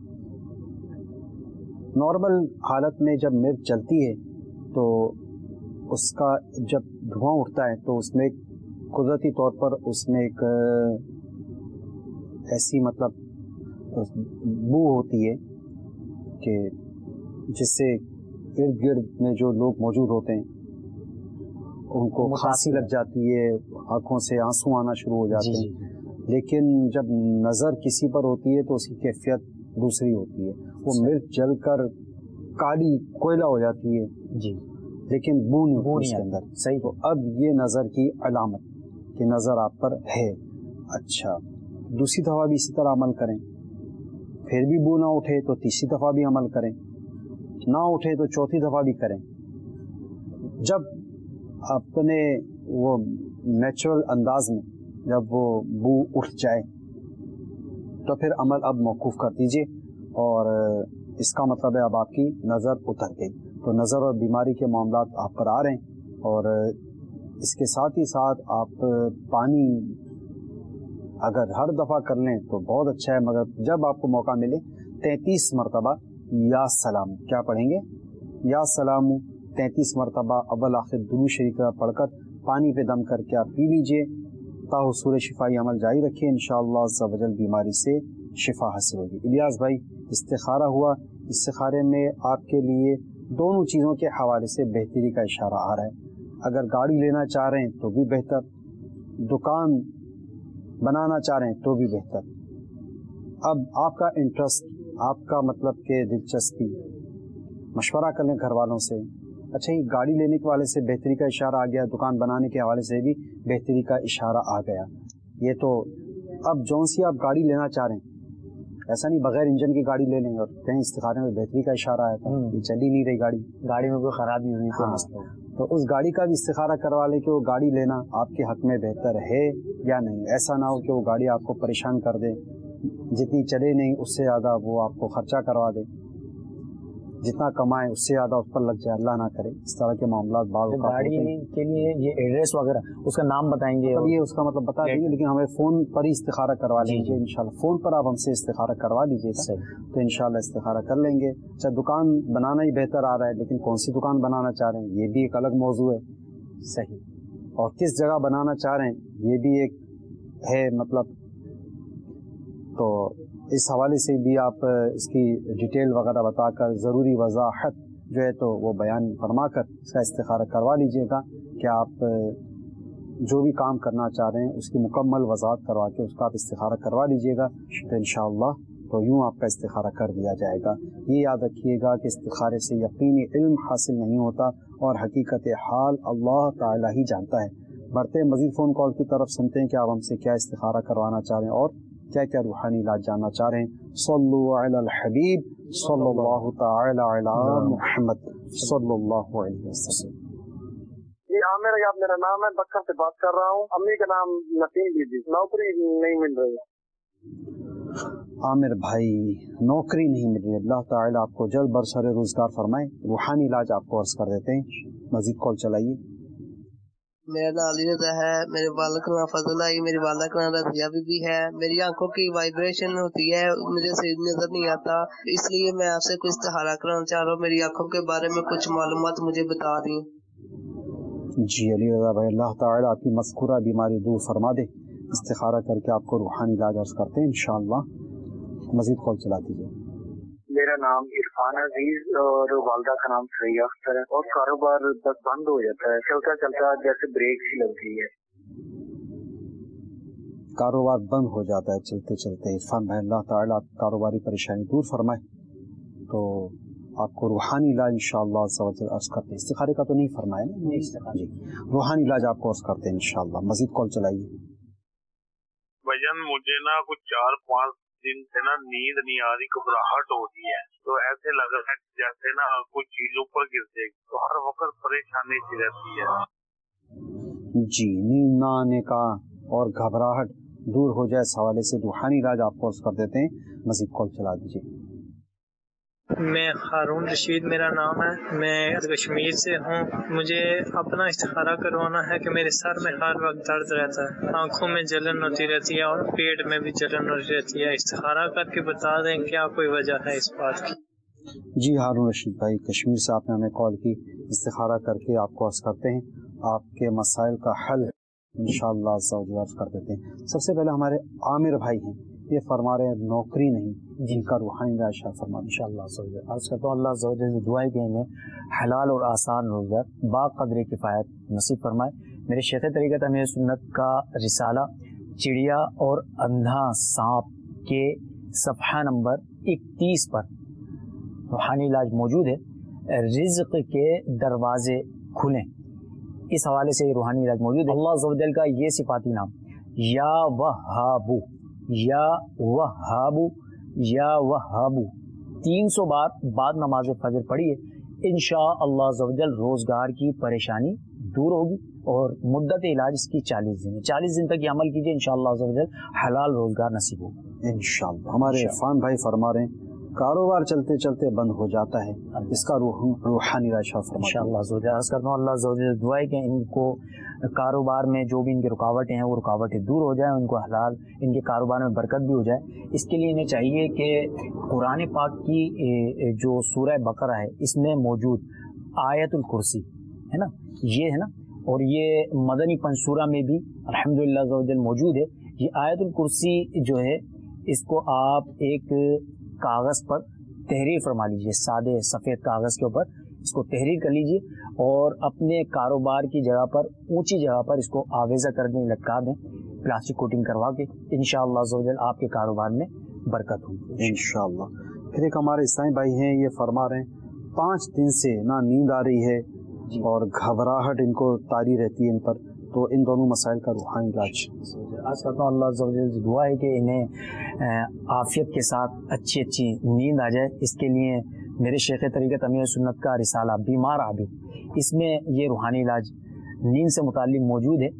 नॉर्मल हालत में जब मिर्च जलती है तो उसका जब धुआं उठता है तो उसमें कुदरती तौर पर उसमें एक ऐसी मतलब बू होती है कि जिससे इर्द गिर्द में जो लोग मौजूद होते हैं उनको खांसी लग जाती है, आंखों से आंसू आना शुरू हो जाते हैं। लेकिन जब नज़र किसी पर होती है तो उसकी कैफियत दूसरी होती है, वो मिर्च जलकर काली कोयला हो जाती है जी, लेकिन बू नहीं होती उसके अंदर। सही। तो अब ये नज़र की अलामत कि नज़र आप पर है। अच्छा, दूसरी दफ़ा भी इसी तरह अमल करें, फिर भी बू ना उठे तो तीसरी दफ़ा भी अमल करें, ना उठे तो चौथी दफ़ा भी करें। जब अपने वो नेचुरल अंदाज में जब वो बू उठ जाए तो फिर अमल अब मौकूफ़ कर दीजिए, और इसका मतलब है अब आपकी नज़र उतर गई। तो नज़र और बीमारी के मामलात आप पर आ रहे हैं, और इसके साथ ही साथ आप पानी अगर हर दफ़ा कर लें तो बहुत अच्छा है, मगर जब आपको मौका मिले 33 मरतबा या सलाम, क्या पढ़ेंगे? या सलाम 33 मरतबा अव्वल आखिर दुरूद शरीफ पढ़कर पानी पे दम करके आप पी लीजिए, ताहुसूल शिफाई अमल जारी रखिए, इंशाअल्लाह अज़्ज़ा वजल बीमारी से शिफा हासिल होगी। इलियास भाई, इस्तिखारा हुआ, इस्तिखारे में आपके लिए दोनों चीज़ों के हवाले से बेहतरी का इशारा आ रहा है। अगर गाड़ी लेना चाह रहे हैं तो भी बेहतर, दुकान बनाना चाह रहे हैं तो भी बेहतर। अब आपका इंटरेस्ट, आपका मतलब के दिलचस्पी, मशवरा कर लें घर वालों से। अच्छा, ये गाड़ी लेने के वाले से बेहतरी का इशारा आ गया, दुकान बनाने के हवाले से भी बेहतरी का इशारा आ गया। ये तो अब जौन सी आप गाड़ी लेना चाह रहे हैं, ऐसा नहीं बगैर इंजन की गाड़ी ले लें और कहीं इस्तिखारे में बेहतरी का इशारा आया था, ये चल ही नहीं रही गाड़ी में कोई खराबी हुई। हाँ, तो उस गाड़ी का भी इस्तिखारा करवा लें कि वो गाड़ी लेना आपके हक में बेहतर है या नहीं। ऐसा ना हो कि वो गाड़ी आपको परेशान कर दे, जितनी चले नहीं उससे ज़्यादा वो आपको खर्चा करवा दे, जितना कमाए उससे ज़्यादा उस पर लग जाए, अल्लाह ना करे। इस तरह के मामलात बाद गाड़ी के लिए ये एड्रेस वगैरह उसका नाम बताएंगे, तो ये उसका मतलब बता देंगे, लेकिन हमें फ़ोन पर ही इस्तिखारा करवा लेंगे इंशाल्लाह। फ़ोन पर आप हमसे इस्तिखारा करवा लीजिएगा तो इंशाल्लाह इस्तिखारा कर लेंगे। अच्छा, दुकान बनाना ही बेहतर आ रहा है, लेकिन कौन सी दुकान बनाना चाह रहे हैं ये भी एक अलग मौजू है। सही। और किस जगह बनाना चाह रहे हैं ये भी एक है, मतलब तो इस हवाले से भी आप इसकी डिटेल वगैरह बताकर ज़रूरी वजाहत जो है तो वो बयान फरमा कर इसका इस्तिखारा करवा लीजिएगा कि आप जो भी काम करना चाह रहे हैं उसकी मुकम्मल वजाहत करवा के उसका आप इस्तिखारा करवा लीजिएगा, तो इंशाअल्लाह तो यूँ आपका इस्तिखारा कर दिया जाएगा। ये याद रखिएगा कि इस्तिखारे से यकीनी इल्म हासिल नहीं होता और हकीकत हाल अल्लाह ताला ही जानता है। बढ़ते मज़ीद फ़ोन कॉल की तरफ सुनते हैं कि आप हमसे क्या इस्तिखारा करवाना चाह रहे हैं और क्या क्या रूहानी इलाज जानना चाह रहे हैं। सल्लु अलल हबीब सल्लल्लाहु तआला अला मुहम्मद सल्लल्लाहु अलैहि वसल्लम। जी हाँ, मेरा नाम है, बक्कर से बात कर रहा हूँ। अम्मी का नाम नसीम बीबी। नौकरी नहीं मिल रही है। आमिर भाई, नौकरी नहीं मिल रही, अल्लाह ताला आपको जल्द बरसर रोजगार फरमाए। रूहानी इलाज आपको अर्ज कर देते हैं, मजीद कॉल चलाइए। मेरा नाम अली रज़ा है, मेरे वालिद का नाम फजल है, मेरी वालिदा का नाम रज़िया बीबी है। मेरी आंखों की वाइब्रेशन होती है, मुझे सही नजर नहीं आता, इसलिए मैं आपसे कुछ इस्तिखारा कराना चाह रहा हूँ। मेरी आंखों के बारे में कुछ मालूमात मुझे बता दी। जी अली रज़ा भाई, अल्लाह ताला आपकी मज़कूरा बीमारी दूर फरमा दे। इस्तिखारा करके आपको रूहानी इलाज अर्ज करते हैं इंशाअल्लाह। मजीद कॉल चला दीजिए। मेरा नाम इरफान अजीज और वालदा का नाम सैयद अख्तर है, और कारोबार बस बंद हो जाता है, चलता चलता जैसे ब्रेक सी लग गई है। कारोबार बंद हो जाता है चलते चलते। इरफान भाई, अल्लाह ताला आपकी कारोबारी परेशानी दूर फरमाए। तो आपको रूहानी इलाज इंशाअल्लाह अर्ज करते हैं। इस्तिखारे का तो नहीं फरमाया ना जी, रूहानी इलाज आपको अर्ज करते हैं इंशाअल्लाह। मजीद कॉल चलाइए। भजन, मुझे ना कुछ 4-5 दिन से ना नींद नहीं आ रही, घबराहट हो रही है, तो ऐसे लग रहा है जैसे ना कुछ चीज ऊपर गिर जाएगी, तो हर वक्त परेशानी सी रहती है। जी, नींद ना आने का और घबराहट दूर हो जाए, इस हवाले से रूहानी इलाज आपको अर्ज कर देते हैं। मजीद कॉल चला दीजिए। मैं हारून रशीद मेरा नाम है, मैं कश्मीर से हूँ। मुझे अपना इस्तिखारा करवाना है कि मेरे सर में हर वक्त दर्द रहता है, आंखों में जलन होती रहती है और पेट में भी जलन होती रहती है। इस्तिखारा करके बता दें क्या कोई वजह है इस बात की। جی हारून रशीद भाई, कश्मीर से आपने हमें कॉल की, इस्तिखारा करके आपको अर्ज़ करते हैं, आपके मसाइल का हल इंशाअल्लाह अर्ज़ कर देते हैं। सबसे पहले हमारे आमिर भाई हैं, ये फरमा रहे हैं नौकरी नहीं, जिनका रूहानी राशा फरमा इंशाअल्लाह अर्ज़ करता हूँ। अल्लाह से दुआ है कि इन्हें हलाल और आसान रोज़गार बाक़द्र किफ़ायत नसीब फरमाए। मेरे शेख तरीक़त अमीर सुन्नत का रिसाला चिड़िया और अंधा सांप के सफ़हा नंबर 31 पर रूहानी इलाज मौजूद है। रिज़्क़ के दरवाजे खुलें, इस हवाले से रूहानी इलाज मौजूद है। अल्लाह अज़्ज़ व जल का ये सिफाती नाम या वहाबू, या वहाबू, या वहाबू 300 बार बाद नमाज फजर पढ़िए, इंशाअल्लाह अज़्ज़ व जल रोज़गार की परेशानी दूर होगी और मुद्दत इलाज इसकी 40 दिन है। 40 दिन तक ये अमल कीजिए, इंशाअल्लाह अज़्ज़ व जल हलाल रोज़गार नसीब होगा इंशाअल्लाह। हमारे इरफान भाई फरमा रहे हैं कारोबार चलते चलते बंद हो जाता है, इसका रूहानी राशा फरमा इंशाअल्लाह अर्ज़ करता हूँ। अल्लाह दुआ है कि इनको कारोबार में जो भी इनकी रुकावटें हैं वो रुकावटें दूर हो जाएं, उनको हलाल इनके कारोबार में बरकत भी हो जाए। इसके लिए इन्हें चाहिए कि कुरान पाक की जो सूरह बकरा है इसमें मौजूद आयतुल कुर्सी है ना, ये है ना, और ये मदनी पंसूरा में भी अल्हम्दुलिल्लाह अज़्ज़ व जल मौजूद है। ये आयतुल कुर्सी जो है इसको आप एक कागज़ पर तहरीर फरमा लीजिए, सादे सफ़ेद कागज़ के ऊपर इसको तहरीर कर लीजिए और अपने कारोबार की जगह पर ऊंची जगह पर इसको आवेज़ा कर दें, लटका दें प्लास्टिक कोटिंग करवा के, इंशाअल्लाह अज़्ज़ व जल आपके कारोबार में बरकत होगी इंशाअल्लाह। फिर एक हमारे ईसाई भाई हैं, ये फरमा रहे हैं 5 दिन से ना नींद आ रही है और घबराहट इनको तारी रहती है इन पर, तो इन दोनों मसाइल का रूहानी इलाज आज करता हूँ। अल्लाह अज़्ज़ व जल से दुआ है कि इन्हें आफियत के साथ अच्छी अच्छी नींद आ जाए। इसके लिए मेरे शेख तरीक़त अमीर सुन्नत का रिसाला बीमार आबिद, इसमें ये रूहानी इलाज नींद से मुताल्लिक़ मौजूद है।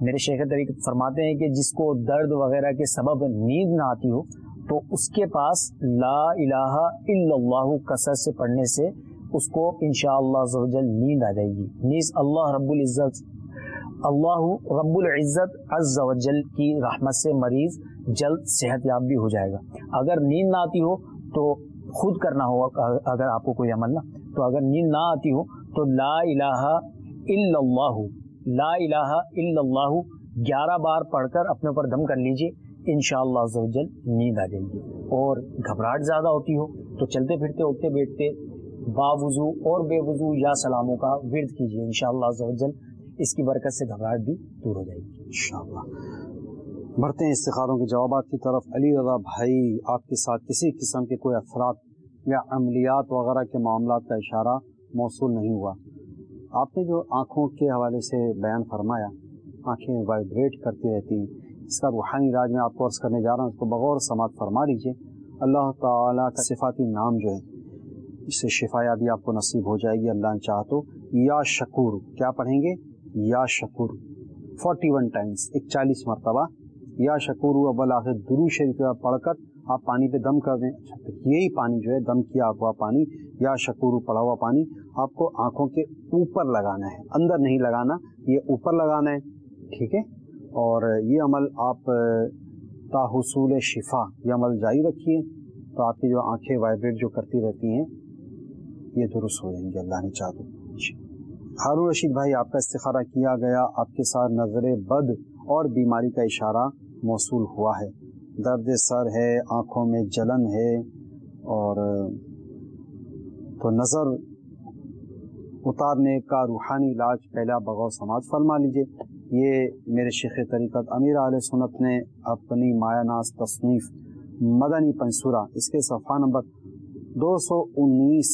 मेरे शेख तरीक़त फरमाते हैं कि जिसको दर्द वगैरह के सबब नींद ना आती हो तो उसके पास ला इलाहा इल्लल्लाहु कसरत से पढ़ने से उसको इंशाअल्लाह अज़्ज़ व जल नींद आ जाएगी। नीज़ अल्लाह रब्बुल इज़्ज़त अज़्ज़ व जल की रहमत से मरीज़ जल्द सेहतयाब भी हो जाएगा। अगर नींद ना आती हो तो खुद करना होगा, अगर आपको कोई अमल ना, तो अगर नींद ना आती हो तो ला इलाहा इल्लल्लाहु, ला इलाहा इल्लल्लाहु 11 बार पढ़कर अपने ऊपर दम कर लीजिए, इंशाअल्लाह अज़्ज़ व जल नींद आ जाएगी। और घबराहट ज़्यादा होती हो तो चलते फिरते उठते बैठते बावुज़ू और बेवुज़ू या सलामों का विर्द कीजिए, इंशाअल्लाह अज़्ज़ व जल इसकी बरकत से घबराहट भी दूर हो जाएगी इंशाअल्लाह। बढ़ते हैं इस्तिखारों के जवाबात की तरफ। अली रज़ा भाई, आपके साथ किसी किस्म के कोई अफरात या अमलियात वगैरह के मामलात का इशारा मौसूल नहीं हुआ। आपने जो आँखों के हवाले से बयान फरमाया, आँखें वाइब्रेट करती रहती हैं, इसका रूहानी इलाज मैं आपको अर्ज़ करने जा रहा हूँ, इसको बगौर समात फरमा लीजिए। अल्लाह ताला का सिफाती नाम जो है इससे शिफायाबी आपको नसीब हो जाएगी अल्लाह ने चाहा तो। या शकूर, क्या पढ़ेंगे? या शकूर 41 टाइम्स, 41 मरतबा या शकूर अव्वल आखिर दुरूद शरीफ पढ़कर आप पानी पे दम कर दें। यही पानी जो है दम किया हुआ पानी, या शकूर पड़ा हुआ पानी आपको आँखों के ऊपर लगाना है, अंदर नहीं लगाना, ये ऊपर लगाना है, ठीक है। और ये अमल आप ताहुसूल शिफा ये अमल जारी रखिए तो आपकी जो आँखें वाइब्रेट जो करती रहती हैं ये दुरुस्त हो जाएंगी अल्लाह ने चाहा तो। हारून रशीद भाई, आपका इस्तिखारा किया गया, आपके साथ नज़र बद और बीमारी का इशारा मौसूल हुआ है, दर्द सर है, आँखों में जलन है, और तो नज़र उतारने का रूहानी इलाज पहला बगौर समाज फरमा लीजिए। ये मेरे शेख तरीक़त अमीर आले सुन्नत ने अपनी मायानास तसनीफ़ मदनी पंसूरा इसके सफ़हा नंबर 219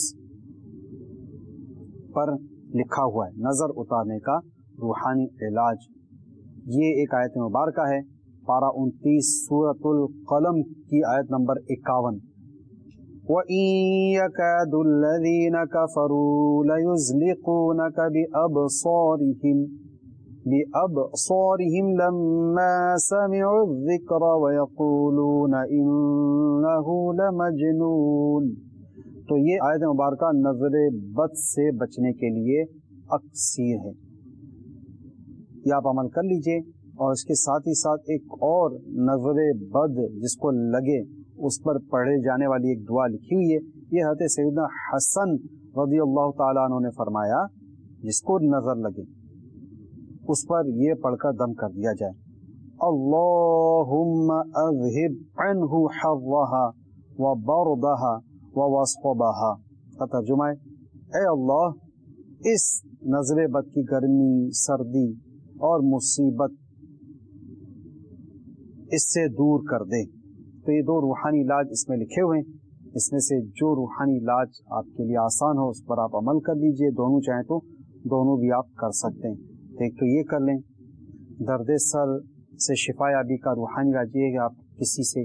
पर लिखा हुआ है, नज़र उतारने का रूहानी इलाज। ये एक आयत मुबारका है, पारा 29 सूरतुल कलम की आयत नंबर 51। वइयकादुल्लज़ीना कफ़रू लयुज़लिक़ूनका बिअबसारिहिम लम्मा समिअु ज़िक्र वयक़ूलूना इन्नहु लमजनून। तो ये आयत मुबारका नज़र बद से बचने के लिए अक्सीर है, ये आप अमल कर लीजिए। और इसके साथ ही साथ एक और नज़र बद जिसको लगे उस पर पढ़े जाने वाली एक दुआ लिखी हुई है। ये हज़रत सैयदना हसन रज़ी अल्लाह ताला अन्हु ने फरमाया, जिसको नजर लगे उस पर ये पढ़कर दम कर दिया जाए, अल्लाहुम्मा अज़हिब अन्हु हर्रहा व बरदहा व वस्फ़बहा। का तर्जुमा है, ए अल्लाह इस नजर बद की गर्मी, सर्दी और मुसीबत इससे दूर कर दे। तो ये दो रूहानी इलाज इसमें लिखे हुए हैं, इसमें से जो रूहानी इलाज आपके लिए आसान हो उस पर आप अमल कर लीजिए। दोनों चाहें तो दोनों भी आप कर सकते हैं। एक तो ये कर लें, दर्द सर से शिफा याबी का रूहानी इलाज ये है कि आप किसी से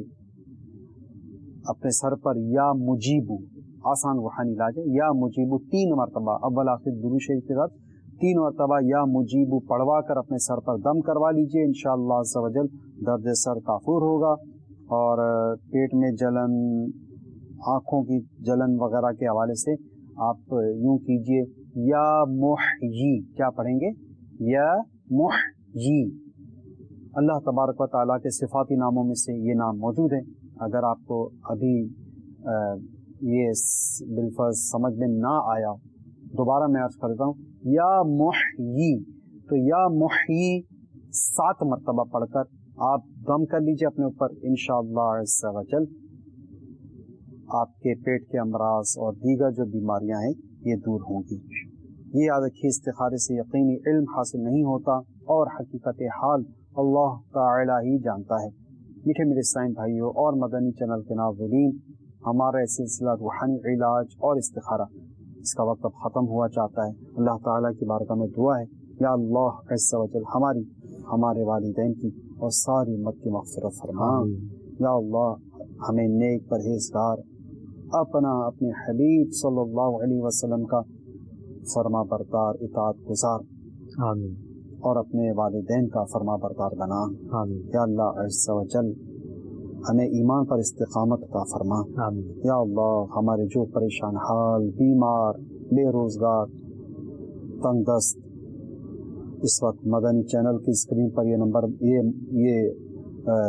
अपने सर पर या मुजीबू, आसान रूहानी इलाज है, या मुजीबू 3 मरतबा अव्वल आखिर दुरूद शरीफ के साथ 3 मरतबा या मुजीबू पढ़वा कर अपने सर पर दम करवा लीजिए। इंशाअल्लाह अज़्ज़ा वजल दर्द सर काफूर होगा। और पेट में जलन, आँखों की जलन वगैरह के हवाले से आप यूं कीजिए, या मुहयी, क्या पढ़ेंगे, या मुहयी। अल्लाह तबारक व तआला के सिफाती नामों में से ये नाम मौजूद है। अगर आपको अभी ये बिलफर्ज समझ में ना आया, दोबारा मैं अर्ज करता हूँ, या मुहयी। तो या मुहयी 7 मरतबा पढ़कर आप दम कर लीजिए अपने ऊपर। इंशाअल्लाह अज़्ज़ा वजल आपके पेट के अमराज और दीगर जो बीमारियां हैं ये दूर होंगी। ये याद रखिए, इस्तिखारे से यकीनी इल्म हासिल नहीं होता और हकीकत हाल अल्लाह ताला ही जानता है। मीठे मेरे इस्लामी भाइयों और मदनी चैनल के नाज़रीन, हमारा सिलसिला रूहानी इलाज और इस्तिखारा इसका वक्त अब ख़त्म हुआ चाहता है। अल्लाह ताला की बारगाह में दुआ है, या अल्लाह अज़्ज़ा वजल हमारी, हमारे वालिदैन की और सारी उम्मत की मग़फ़िरत फरमा। या अल्लाह हमें नेक परहेज़गार अपने हबीब सल्लल्लाहु अलैहि वसल्लम का फरमा बरदार, इताअत गुज़ार आमीन और अपने वालिदैन का फरमा बरदार बना आमीन। या अल्लाह अज़्ज़ा वजल हमें ईमान पर इस्तिक़ामत अता फरमा आमीन। या अल्लाह हमारे जो परेशान हाल, बीमार, बेरोज़गार, तंगदस्त इस वक्त मदनी चैनल की स्क्रीन पर ये नंबर ये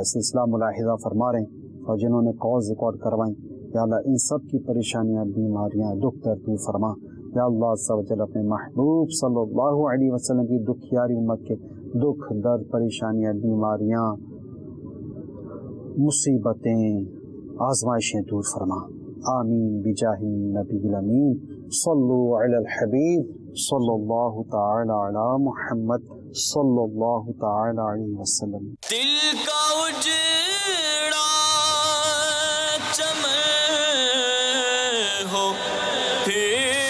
सिलसिला मुलाहिज़ा फरमा रहे हैं और जिन्होंने कॉल रिकॉर्ड करवाई, या अल्लाह इन सब की परेशानियाँ, बीमारियाँ, दुख दर्द दूर फरमा। या अल्लाह अज़्ज़ा वजल अपने महबूब सल्लल्लाहु अलैहि वसल्लम की दुखियारी उम्मत के दुख दर्द, परेशानियाँ, बीमारियाँ, मुसीबतें, आज़माइशें दूर फरमा आमीन बिजाहि नबील अमीन। सल्लु अलल हबीब सल्लल्लाहु ताला अला मुहम्मद सल्लल्लाहु ताला अलैहि वसल्लम। दिल का उजड़ा चमन हो फिर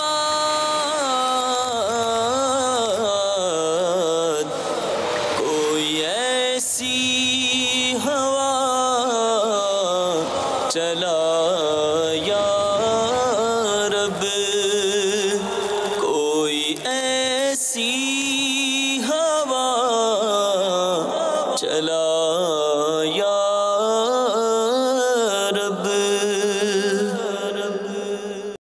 आबाद, कोई ऐसी हवा चला या रब, कोई ऐसी हवा चला